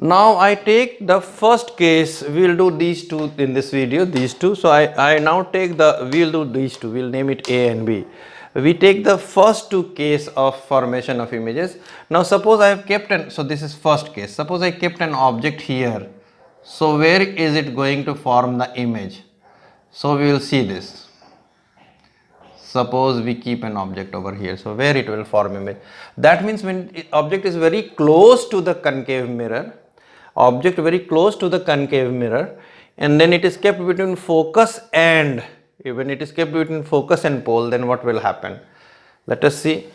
Now I take the first case, we will do these two in this video, these two. So I now take we will do these two, we will name it A and B. We take the first two case of formation of images. Now suppose I have kept so this is first case, suppose I kept an object here. So where is it going to form the image? So we will see this. Suppose we keep an object over here, so where it will form image. That means when object is very close to the concave mirror, object very close to the concave mirror, and then it is kept between focus and, when it is kept between focus and pole, then what will happen? Let us see.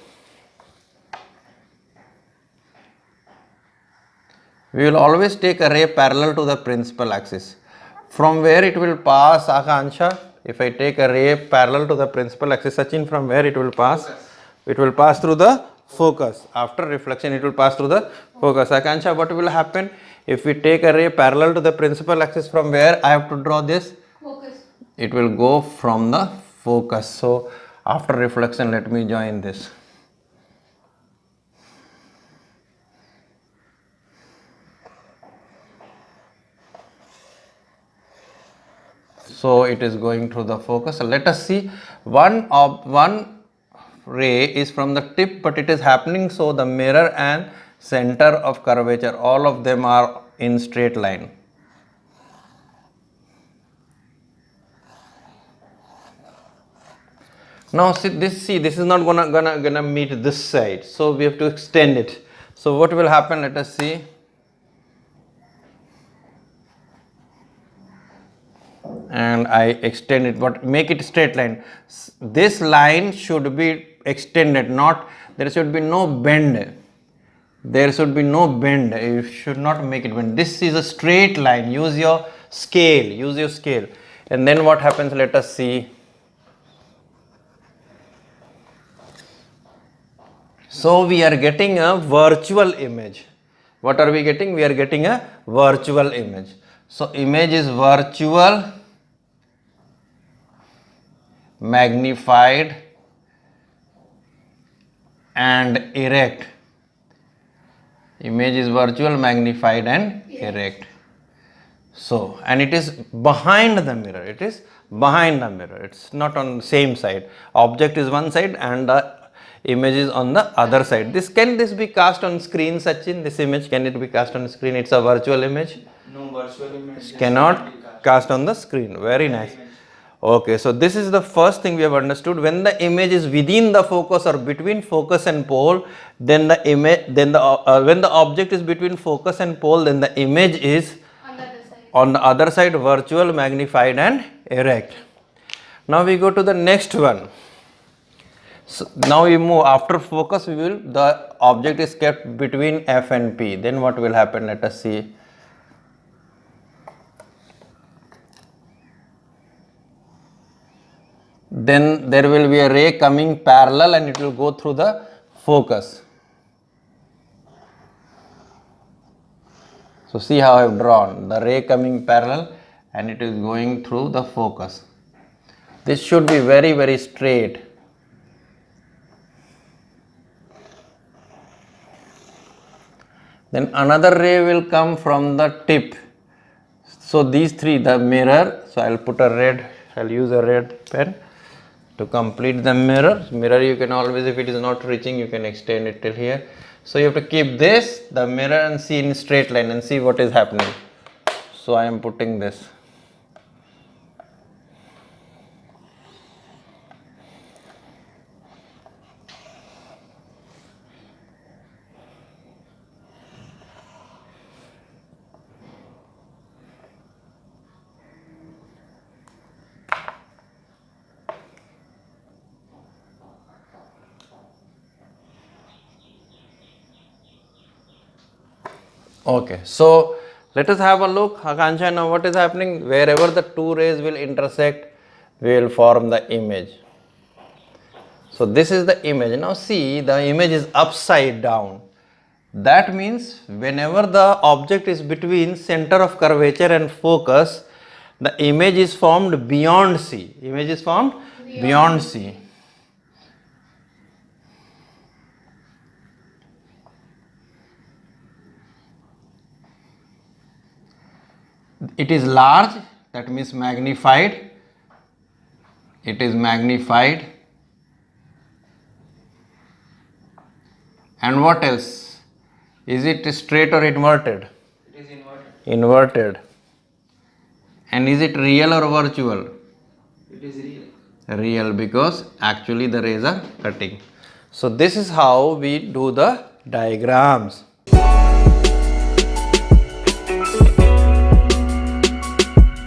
We will always take a ray parallel to the principal axis. From where it will pass, Akansha? If I take a ray parallel to the principal axis, Sachin, from where it will pass? Focus. It will pass through the focus. After reflection, it will pass through the focus. Akansha, what will happen? If we take a ray parallel to the principal axis, from where I have to draw this? Focus. It will go from the focus. So, after reflection, let me join this. So it is going through the focus. So let us see, one ray is from the tip, but it is happening so the mirror and center of curvature, all of them are in straight line. Now see this is not gonna meet this side, so we have to extend it. So what will happen? Let us see. And I extend it, but make it straight line. This line should be extended, not, there should be no bend. There should be no bend. You should not make it bend. This is a straight line. Use your scale, and then what happens? Let us see. So we are getting a virtual image. What are we getting? We are getting a virtual image. So image is virtual, magnified and erect. Image is virtual, magnified and erect. So, and it is behind the mirror. It is behind the mirror. It's not on the same side. Object is one side and the image is on the other side. Can this be cast on screen, Sachin? This image, can it be cast on screen? It's a virtual image. No, virtual image cannot cast on the screen. Very nice. Okay, so this is the first thing we have understood. When the image is within the focus or between focus and pole, then the image, when the object is between focus and pole, then the image is on the other side, virtual, magnified and erect. Now we go to the next one. So now we move after focus. The object is kept between F and P. Then what will happen? Let us see. Then there will be a ray coming parallel and it will go through the focus. So see how I have drawn the ray coming parallel and it is going through the focus. This should be very, very straight. Then another ray will come from the tip. So these three, the mirror, so I will put a red, I will use a red pen to complete the mirror. Mirror you can always, if it is not reaching, you can extend it till here. So you have to keep this, the mirror, and see in straight line and see what is happening. So I am putting this. Okay, so let us have a look. Akansha, now what is happening? Wherever the two rays will intersect, we will form the image. So this is the image. Now see, the image is upside down. That means whenever the object is between center of curvature and focus, the image is formed beyond C. Image is formed beyond C. it is large, that means magnified. It is magnified. And what else? Is it straight or inverted? It is inverted. Inverted. And is it real or virtual? It is real. Real, because actually the rays are cutting. So this is how we do the diagrams.